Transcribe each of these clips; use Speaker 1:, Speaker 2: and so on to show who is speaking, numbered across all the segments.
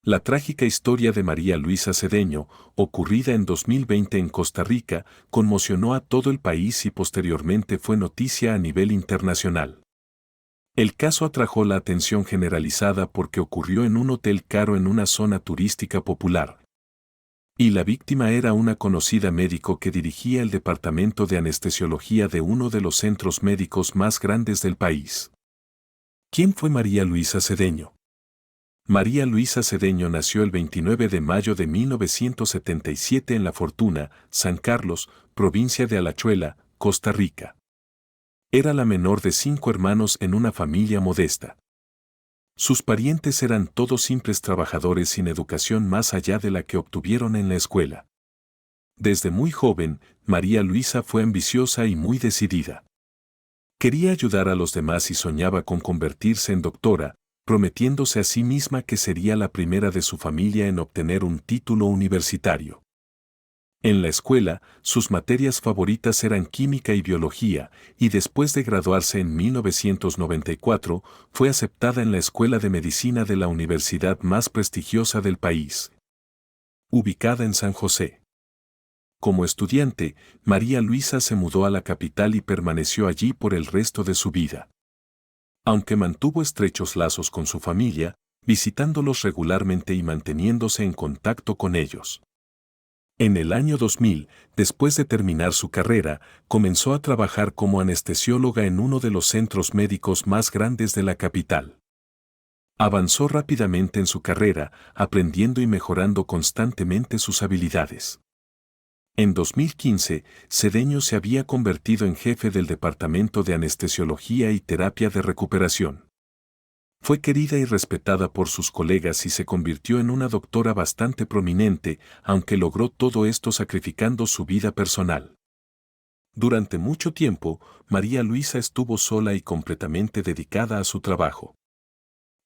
Speaker 1: La trágica historia de María Luisa Cedeño, ocurrida en 2020 en Costa Rica, conmocionó a todo el país y posteriormente fue noticia a nivel internacional. El caso atrajo la atención generalizada porque ocurrió en un hotel caro en una zona turística popular. Y la víctima era una conocida médico que dirigía el departamento de anestesiología de uno de los centros médicos más grandes del país. ¿Quién fue María Luisa Cedeño? María Luisa Cedeño nació el 29 de mayo de 1977 en La Fortuna, San Carlos, provincia de Alajuela, Costa Rica. Era la menor de 5 hermanos en una familia modesta. Sus parientes eran todos simples trabajadores sin educación más allá de la que obtuvieron en la escuela. Desde muy joven, María Luisa fue ambiciosa y muy decidida. Quería ayudar a los demás y soñaba con convertirse en doctora, prometiéndose a sí misma que sería la primera de su familia en obtener un título universitario. En la escuela, sus materias favoritas eran química y biología, y después de graduarse en 1994, fue aceptada en la Escuela de Medicina de la universidad más prestigiosa del país, ubicada en San José. Como estudiante, María Luisa se mudó a la capital y permaneció allí por el resto de su vida. Aunque mantuvo estrechos lazos con su familia, visitándolos regularmente y manteniéndose en contacto con ellos. En el año 2000, después de terminar su carrera, comenzó a trabajar como anestesióloga en uno de los centros médicos más grandes de la capital. Avanzó rápidamente en su carrera, aprendiendo y mejorando constantemente sus habilidades. En 2015, Cedeño se había convertido en jefe del Departamento de Anestesiología y Terapia de Recuperación. Fue querida y respetada por sus colegas y se convirtió en una doctora bastante prominente, aunque logró todo esto sacrificando su vida personal. Durante mucho tiempo, María Luisa estuvo sola y completamente dedicada a su trabajo.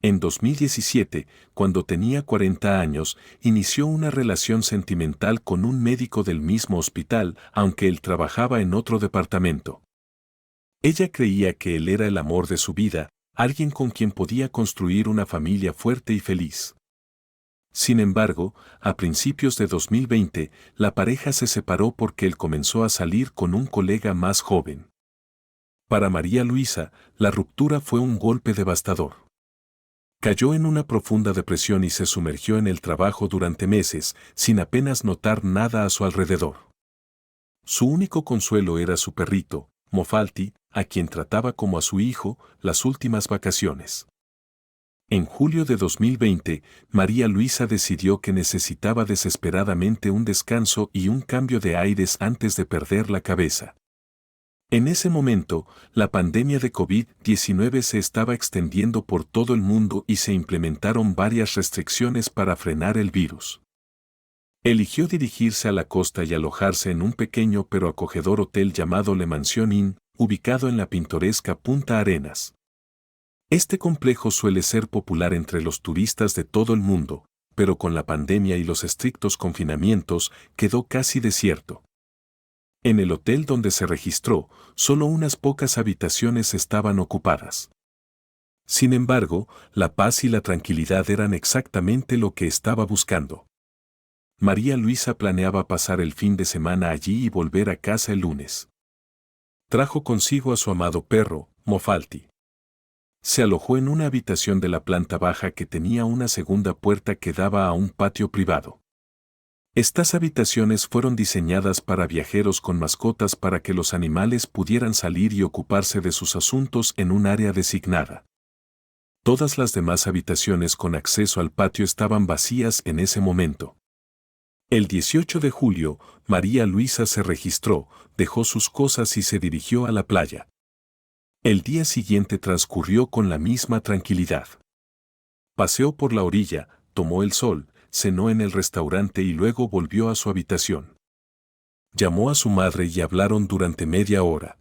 Speaker 1: En 2017, cuando tenía 40 años, inició una relación sentimental con un médico del mismo hospital, aunque él trabajaba en otro departamento. Ella creía que él era el amor de su vida, alguien con quien podía construir una familia fuerte y feliz. Sin embargo, a principios de 2020, la pareja se separó porque él comenzó a salir con un colega más joven. Para María Luisa, la ruptura fue un golpe devastador. Cayó en una profunda depresión y se sumergió en el trabajo durante meses, sin apenas notar nada a su alrededor. Su único consuelo era su perrito, Mofalti, a quien trataba como a su hijo, las últimas vacaciones. En julio de 2020, María Luisa decidió que necesitaba desesperadamente un descanso y un cambio de aires antes de perder la cabeza. En ese momento, la pandemia de COVID-19 se estaba extendiendo por todo el mundo y se implementaron varias restricciones para frenar el virus. Eligió dirigirse a la costa y alojarse en un pequeño pero acogedor hotel llamado Le Mansion Inn, ubicado en la pintoresca Punta Arenas. Este complejo suele ser popular entre los turistas de todo el mundo, pero con la pandemia y los estrictos confinamientos quedó casi desierto. En el hotel donde se registró, solo unas pocas habitaciones estaban ocupadas. Sin embargo, la paz y la tranquilidad eran exactamente lo que estaba buscando. María Luisa planeaba pasar el fin de semana allí y volver a casa el lunes. Trajo consigo a su amado perro, Mofalti. Se alojó en una habitación de la planta baja que tenía una segunda puerta que daba a un patio privado. Estas habitaciones fueron diseñadas para viajeros con mascotas para que los animales pudieran salir y ocuparse de sus asuntos en un área designada. Todas las demás habitaciones con acceso al patio estaban vacías en ese momento. El 18 de julio, María Luisa se registró, dejó sus cosas y se dirigió a la playa. El día siguiente transcurrió con la misma tranquilidad. Paseó por la orilla, tomó el sol, cenó en el restaurante y luego volvió a su habitación. Llamó a su madre y hablaron durante media hora.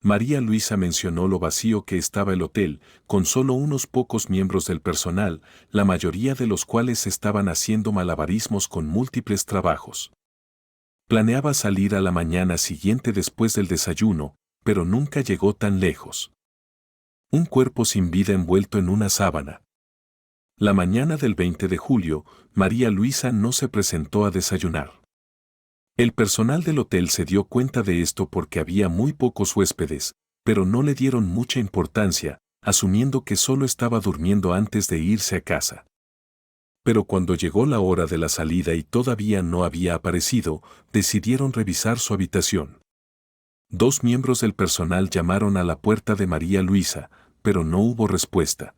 Speaker 1: María Luisa mencionó lo vacío que estaba el hotel, con solo unos pocos miembros del personal, la mayoría de los cuales estaban haciendo malabarismos con múltiples trabajos. Planeaba salir a la mañana siguiente después del desayuno, pero nunca llegó tan lejos. Un cuerpo sin vida envuelto en una sábana. La mañana del 20 de julio, María Luisa no se presentó a desayunar. El personal del hotel se dio cuenta de esto porque había muy pocos huéspedes, pero no le dieron mucha importancia, asumiendo que solo estaba durmiendo antes de irse a casa. Pero cuando llegó la hora de la salida y todavía no había aparecido, decidieron revisar su habitación. 2 miembros del personal llamaron a la puerta de María Luisa, pero no hubo respuesta.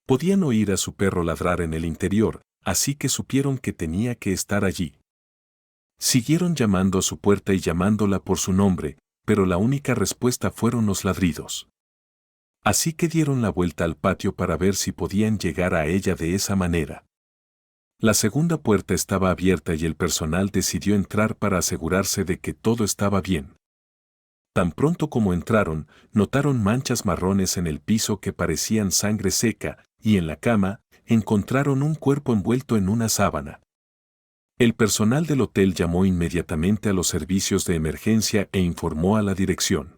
Speaker 1: Podían oír a su perro ladrar en el interior, así que supieron que tenía que estar allí. Siguieron llamando a su puerta y llamándola por su nombre, pero la única respuesta fueron los ladridos. Así que dieron la vuelta al patio para ver si podían llegar a ella de esa manera. La segunda puerta estaba abierta y el personal decidió entrar para asegurarse de que todo estaba bien. Tan pronto como entraron, notaron manchas marrones en el piso que parecían sangre seca, y en la cama, encontraron un cuerpo envuelto en una sábana. El personal del hotel llamó inmediatamente a los servicios de emergencia e informó a la dirección.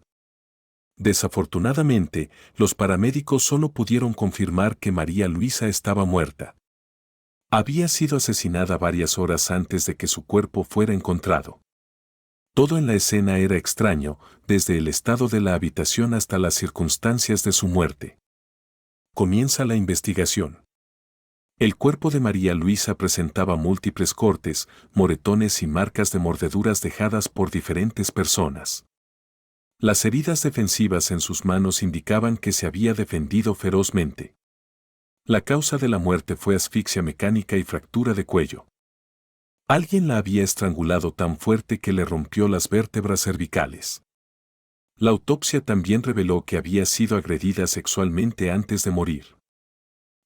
Speaker 1: Desafortunadamente, los paramédicos solo pudieron confirmar que María Luisa estaba muerta. Había sido asesinada varias horas antes de que su cuerpo fuera encontrado. Todo en la escena era extraño, desde el estado de la habitación hasta las circunstancias de su muerte. Comienza la investigación. El cuerpo de María Luisa presentaba múltiples cortes, moretones y marcas de mordeduras dejadas por diferentes personas. Las heridas defensivas en sus manos indicaban que se había defendido ferozmente. La causa de la muerte fue asfixia mecánica y fractura de cuello. Alguien la había estrangulado tan fuerte que le rompió las vértebras cervicales. La autopsia también reveló que había sido agredida sexualmente antes de morir.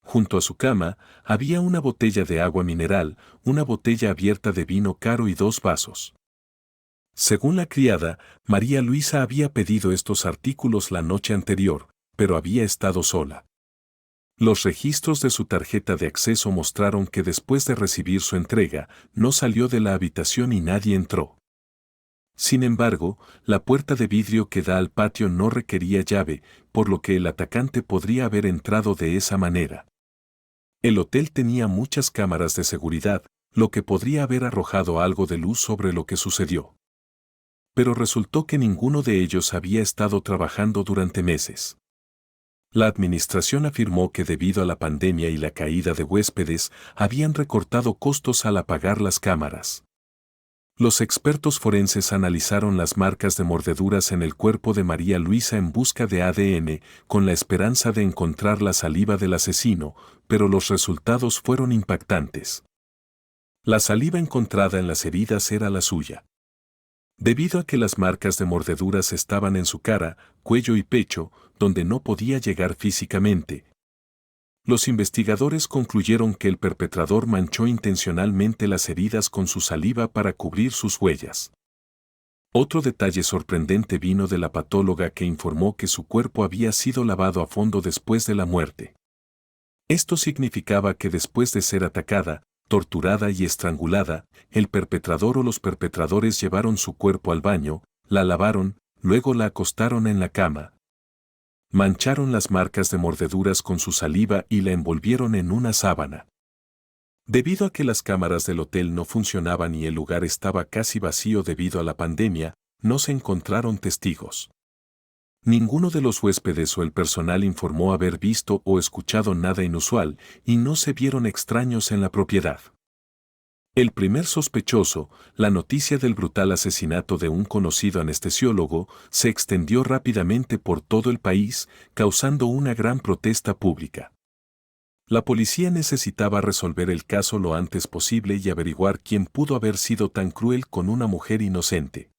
Speaker 1: Junto a su cama, había una botella de agua mineral, una botella abierta de vino caro y 2 vasos. Según la criada, María Luisa había pedido estos artículos la noche anterior, pero había estado sola. Los registros de su tarjeta de acceso mostraron que después de recibir su entrega, no salió de la habitación y nadie entró. Sin embargo, la puerta de vidrio que da al patio no requería llave, por lo que el atacante podría haber entrado de esa manera. El hotel tenía muchas cámaras de seguridad, lo que podría haber arrojado algo de luz sobre lo que sucedió. Pero resultó que ninguno de ellos había estado trabajando durante meses. La administración afirmó que debido a la pandemia y la caída de huéspedes, habían recortado costos al apagar las cámaras. Los expertos forenses analizaron las marcas de mordeduras en el cuerpo de María Luisa en busca de ADN, con la esperanza de encontrar la saliva del asesino, pero los resultados fueron impactantes. La saliva encontrada en las heridas era la suya. Debido a que las marcas de mordeduras estaban en su cara, cuello y pecho, donde no podía llegar físicamente, los investigadores concluyeron que el perpetrador manchó intencionalmente las heridas con su saliva para cubrir sus huellas. Otro detalle sorprendente vino de la patóloga que informó que su cuerpo había sido lavado a fondo después de la muerte. Esto significaba que después de ser atacada, torturada y estrangulada, el perpetrador o los perpetradores llevaron su cuerpo al baño, la lavaron, luego la acostaron en la cama. Mancharon las marcas de mordeduras con su saliva y la envolvieron en una sábana. Debido a que las cámaras del hotel no funcionaban y el lugar estaba casi vacío debido a la pandemia, no se encontraron testigos. Ninguno de los huéspedes o el personal informó haber visto o escuchado nada inusual y no se vieron extraños en la propiedad. El primer sospechoso, la noticia del brutal asesinato de un conocido anestesiólogo, se extendió rápidamente por todo el país, causando una gran protesta pública. La policía necesitaba resolver el caso lo antes posible y averiguar quién pudo haber sido tan cruel con una mujer inocente.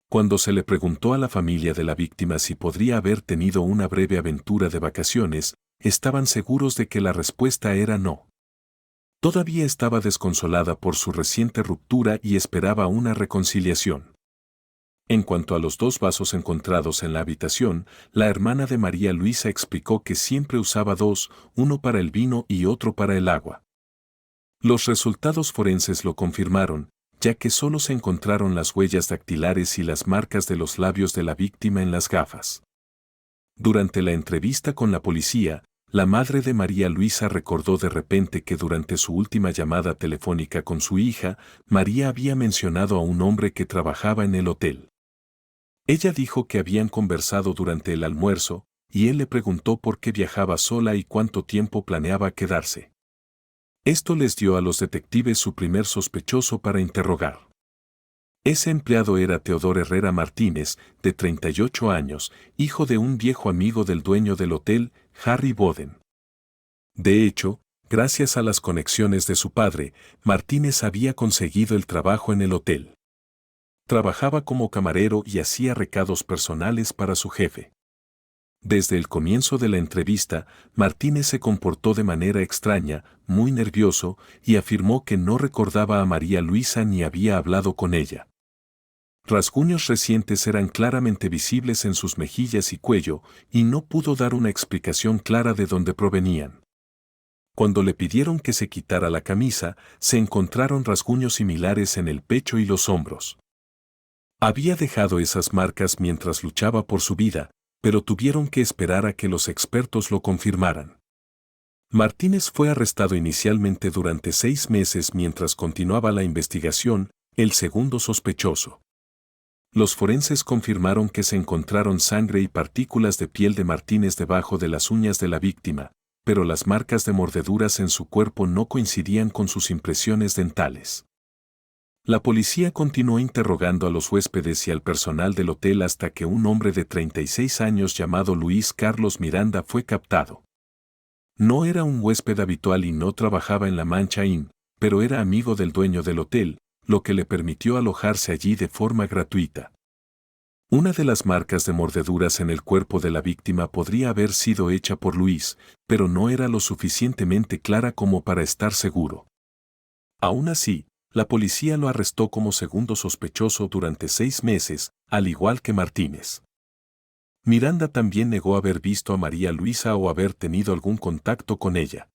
Speaker 1: Cuando se le preguntó a la familia de la víctima si podría haber tenido una breve aventura de vacaciones, estaban seguros de que la respuesta era no. Todavía estaba desconsolada por su reciente ruptura y esperaba una reconciliación. En cuanto a los 2 vasos encontrados en la habitación, la hermana de María Luisa explicó que siempre usaba 2, uno para el vino y otro para el agua. Los resultados forenses lo confirmaron, ya que solo se encontraron las huellas dactilares y las marcas de los labios de la víctima en las gafas. Durante la entrevista con la policía, La madre de María Luisa recordó de repente que durante su última llamada telefónica con su hija, María había mencionado a un hombre que trabajaba en el hotel. Ella dijo que habían conversado durante el almuerzo, y él le preguntó por qué viajaba sola y cuánto tiempo planeaba quedarse. Esto les dio a los detectives su primer sospechoso para interrogar. Ese empleado era Teodoro Herrera Martínez, de 38 años, hijo de un viejo amigo del dueño del hotel, Harry Boden. De hecho, gracias a las conexiones de su padre, Martínez había conseguido el trabajo en el hotel. Trabajaba como camarero y hacía recados personales para su jefe. Desde el comienzo de la entrevista, Martínez se comportó de manera extraña, muy nervioso, y afirmó que no recordaba a María Luisa ni había hablado con ella. Rasguños recientes eran claramente visibles en sus mejillas y cuello, y no pudo dar una explicación clara de dónde provenían. Cuando le pidieron que se quitara la camisa, se encontraron rasguños similares en el pecho y los hombros. Había dejado esas marcas mientras luchaba por su vida, pero tuvieron que esperar a que los expertos lo confirmaran. Martínez fue arrestado inicialmente durante 6 meses mientras continuaba la investigación, el segundo sospechoso. Los forenses confirmaron que se encontraron sangre y partículas de piel de Martínez debajo de las uñas de la víctima, pero las marcas de mordeduras en su cuerpo no coincidían con sus impresiones dentales. La policía continuó interrogando a los huéspedes y al personal del hotel hasta que un hombre de 36 años llamado Luis Carlos Miranda fue captado. No era un huésped habitual y no trabajaba en la Mancha Inn, pero era amigo del dueño del hotel, lo que le permitió alojarse allí de forma gratuita. Una de las marcas de mordeduras en el cuerpo de la víctima podría haber sido hecha por Luis, pero no era lo suficientemente clara como para estar seguro. Aún así, la policía lo arrestó como segundo sospechoso durante 6 meses, al igual que Martínez. Miranda también negó haber visto a María Luisa o haber tenido algún contacto con ella.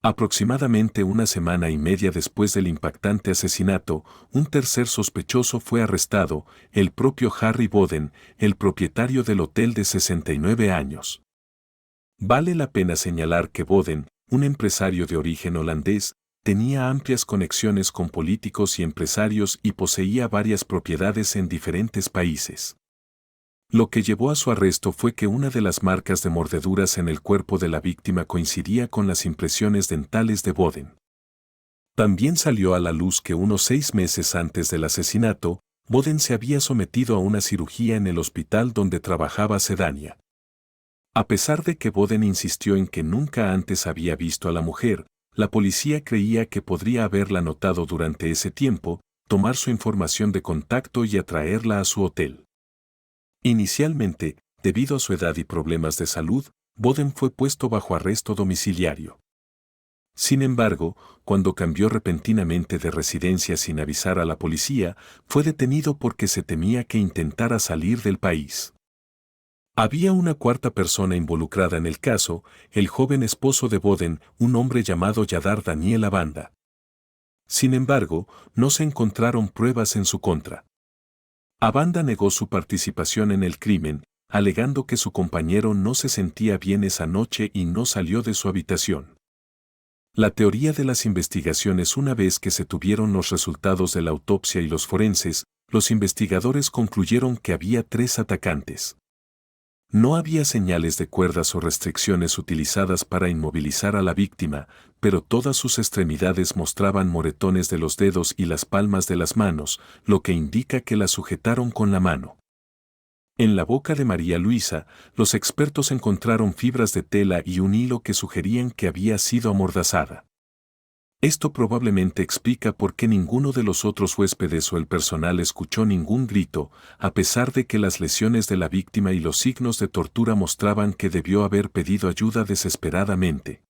Speaker 1: Aproximadamente una semana y media después del impactante asesinato, un tercer sospechoso fue arrestado, el propio Harry Boden, el propietario del hotel de 69 años. Vale la pena señalar que Boden, un empresario de origen holandés, tenía amplias conexiones con políticos y empresarios y poseía varias propiedades en diferentes países. Lo que llevó a su arresto fue que una de las marcas de mordeduras en el cuerpo de la víctima coincidía con las impresiones dentales de Boden. También salió a la luz que unos 6 meses antes del asesinato, Boden se había sometido a una cirugía en el hospital donde trabajaba Sedania. A pesar de que Boden insistió en que nunca antes había visto a la mujer, la policía creía que podría haberla notado durante ese tiempo, tomar su información de contacto y atraerla a su hotel. Inicialmente, debido a su edad y problemas de salud, Boden fue puesto bajo arresto domiciliario. Sin embargo, cuando cambió repentinamente de residencia sin avisar a la policía, fue detenido porque se temía que intentara salir del país. Había una cuarta persona involucrada en el caso, el joven esposo de Boden, un hombre llamado Yadar Daniel Abanda. Sin embargo, no se encontraron pruebas en su contra. Abanda negó su participación en el crimen, alegando que su compañero no se sentía bien esa noche y no salió de su habitación. La teoría de las investigaciones: una vez que se tuvieron los resultados de la autopsia y los forenses, los investigadores concluyeron que había 3 atacantes. No había señales de cuerdas o restricciones utilizadas para inmovilizar a la víctima, pero todas sus extremidades mostraban moretones de los dedos y las palmas de las manos, lo que indica que la sujetaron con la mano. En la boca de María Luisa, los expertos encontraron fibras de tela y un hilo que sugerían que había sido amordazada. Esto probablemente explica por qué ninguno de los otros huéspedes o el personal escuchó ningún grito, a pesar de que las lesiones de la víctima y los signos de tortura mostraban que debió haber pedido ayuda desesperadamente.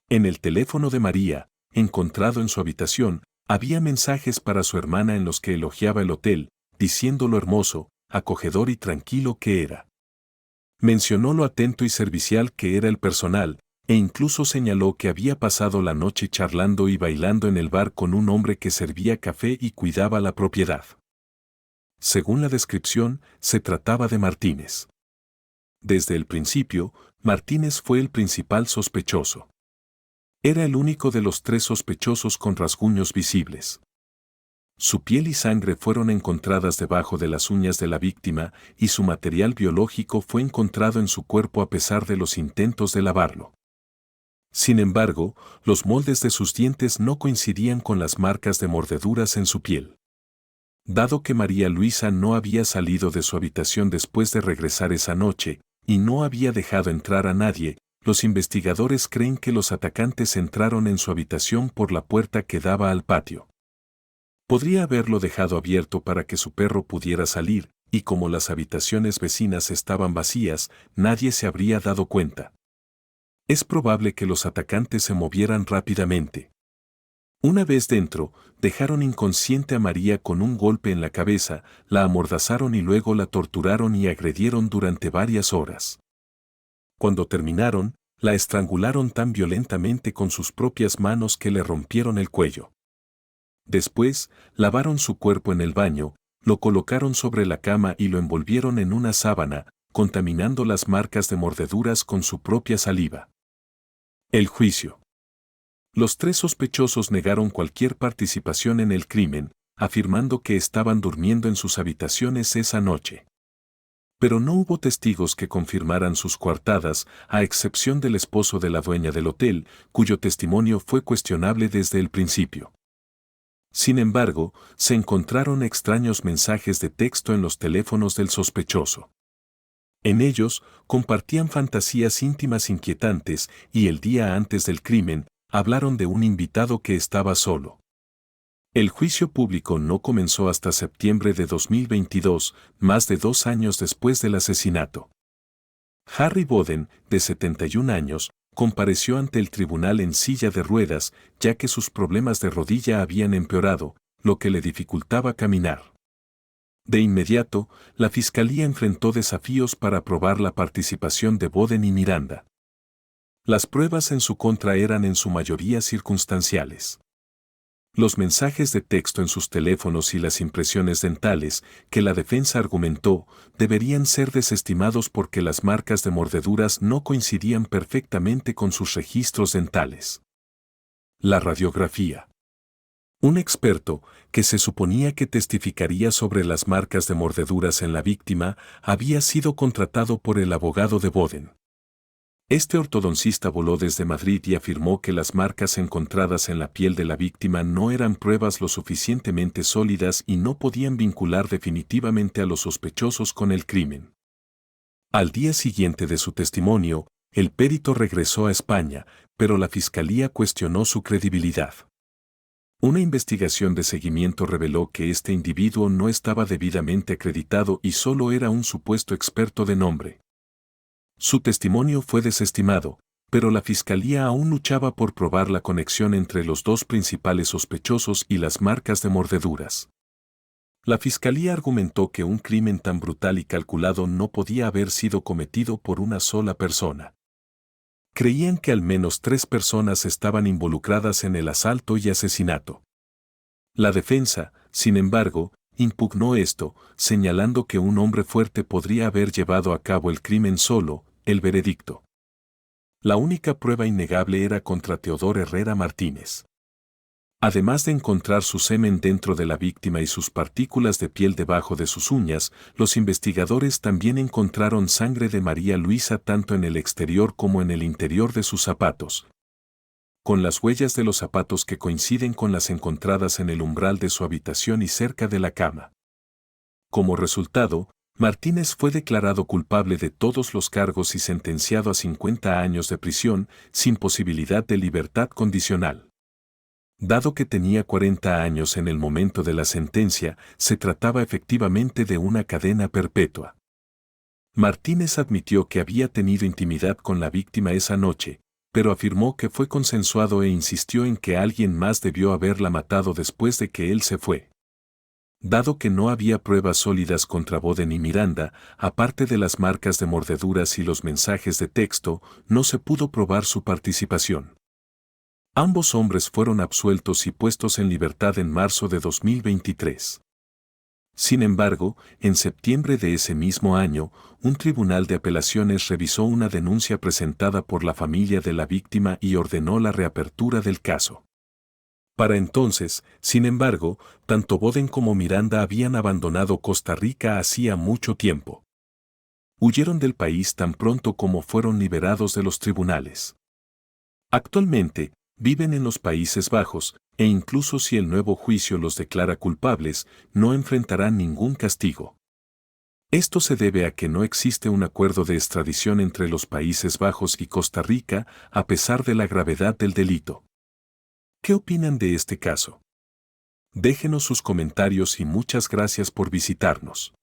Speaker 1: En el teléfono de María, encontrado en su habitación, había mensajes para su hermana en los que elogiaba el hotel, diciendo lo hermoso, acogedor y tranquilo que era. Mencionó lo atento y servicial que era el personal, e incluso señaló que había pasado la noche charlando y bailando en el bar con un hombre que servía café y cuidaba la propiedad. Según la descripción, se trataba de Martínez. Desde el principio, Martínez fue el principal sospechoso. Era el único de los tres sospechosos con rasguños visibles. Su piel y sangre fueron encontradas debajo de las uñas de la víctima y su material biológico fue encontrado en su cuerpo a pesar de los intentos de lavarlo. Sin embargo, los moldes de sus dientes no coincidían con las marcas de mordeduras en su piel. Dado que María Luisa no había salido de su habitación después de regresar esa noche y no había dejado entrar a nadie, los investigadores creen que los atacantes entraron en su habitación por la puerta que daba al patio. Podría haberlo dejado abierto para que su perro pudiera salir, y como las habitaciones vecinas estaban vacías, nadie se habría dado cuenta. Es probable que los atacantes se movieran rápidamente. Una vez dentro, dejaron inconsciente a María con un golpe en la cabeza, la amordazaron y luego la torturaron y agredieron durante varias horas. Cuando terminaron, la estrangularon tan violentamente con sus propias manos que le rompieron el cuello. Después, lavaron su cuerpo en el baño, lo colocaron sobre la cama y lo envolvieron en una sábana, contaminando las marcas de mordeduras con su propia saliva. El juicio. Los tres sospechosos negaron cualquier participación en el crimen, afirmando que estaban durmiendo en sus habitaciones esa noche. Pero no hubo testigos que confirmaran sus coartadas, a excepción del esposo de la dueña del hotel, cuyo testimonio fue cuestionable desde el principio. Sin embargo, se encontraron extraños mensajes de texto en los teléfonos del sospechoso. En ellos, compartían fantasías íntimas inquietantes y el día antes del crimen, hablaron de un invitado que estaba solo. El juicio público no comenzó hasta septiembre de 2022, más de 2 años después del asesinato. Harry Boden, de 71 años, compareció ante el tribunal en silla de ruedas, ya que sus problemas de rodilla habían empeorado, lo que le dificultaba caminar. De inmediato, la fiscalía enfrentó desafíos para probar la participación de Boden y Miranda. Las pruebas en su contra eran en su mayoría circunstanciales. Los mensajes de texto en sus teléfonos y las impresiones dentales, que la defensa argumentó, deberían ser desestimados porque las marcas de mordeduras no coincidían perfectamente con sus registros dentales. La radiografía. Un experto, que se suponía que testificaría sobre las marcas de mordeduras en la víctima, había sido contratado por el abogado de Boden. Este ortodoncista voló desde Madrid y afirmó que las marcas encontradas en la piel de la víctima no eran pruebas lo suficientemente sólidas y no podían vincular definitivamente a los sospechosos con el crimen. Al día siguiente de su testimonio, el perito regresó a España, pero la fiscalía cuestionó su credibilidad. Una investigación de seguimiento reveló que este individuo no estaba debidamente acreditado y solo era un supuesto experto de nombre. Su testimonio fue desestimado, pero la fiscalía aún luchaba por probar la conexión entre los dos principales sospechosos y las marcas de mordeduras. La fiscalía argumentó que un crimen tan brutal y calculado no podía haber sido cometido por una sola persona. Creían que al menos 3 personas estaban involucradas en el asalto y asesinato. La defensa, sin embargo, impugnó esto, señalando que un hombre fuerte podría haber llevado a cabo el crimen solo. El veredicto. La única prueba innegable era contra Teodor Herrera Martínez. Además de encontrar su semen dentro de la víctima y sus partículas de piel debajo de sus uñas, los investigadores también encontraron sangre de María Luisa tanto en el exterior como en el interior de sus zapatos, con las huellas de los zapatos que coinciden con las encontradas en el umbral de su habitación y cerca de la cama. Como resultado, Martínez fue declarado culpable de todos los cargos y sentenciado a 50 años de prisión, sin posibilidad de libertad condicional. Dado que tenía 40 años en el momento de la sentencia, se trataba efectivamente de una cadena perpetua. Martínez admitió que había tenido intimidad con la víctima esa noche, pero afirmó que fue consensuado e insistió en que alguien más debió haberla matado después de que él se fue. Dado que no había pruebas sólidas contra Boden y Miranda, aparte de las marcas de mordeduras y los mensajes de texto, no se pudo probar su participación. Ambos hombres fueron absueltos y puestos en libertad en marzo de 2023. Sin embargo, en septiembre de ese mismo año, un tribunal de apelaciones revisó una denuncia presentada por la familia de la víctima y ordenó la reapertura del caso. Para entonces, sin embargo, tanto Boden como Miranda habían abandonado Costa Rica hacía mucho tiempo. Huyeron del país tan pronto como fueron liberados de los tribunales. Actualmente, viven en los Países Bajos, e incluso si el nuevo juicio los declara culpables, no enfrentarán ningún castigo. Esto se debe a que no existe un acuerdo de extradición entre los Países Bajos y Costa Rica, a pesar de la gravedad del delito. ¿Qué opinan de este caso? Déjenos sus comentarios y muchas gracias por visitarnos.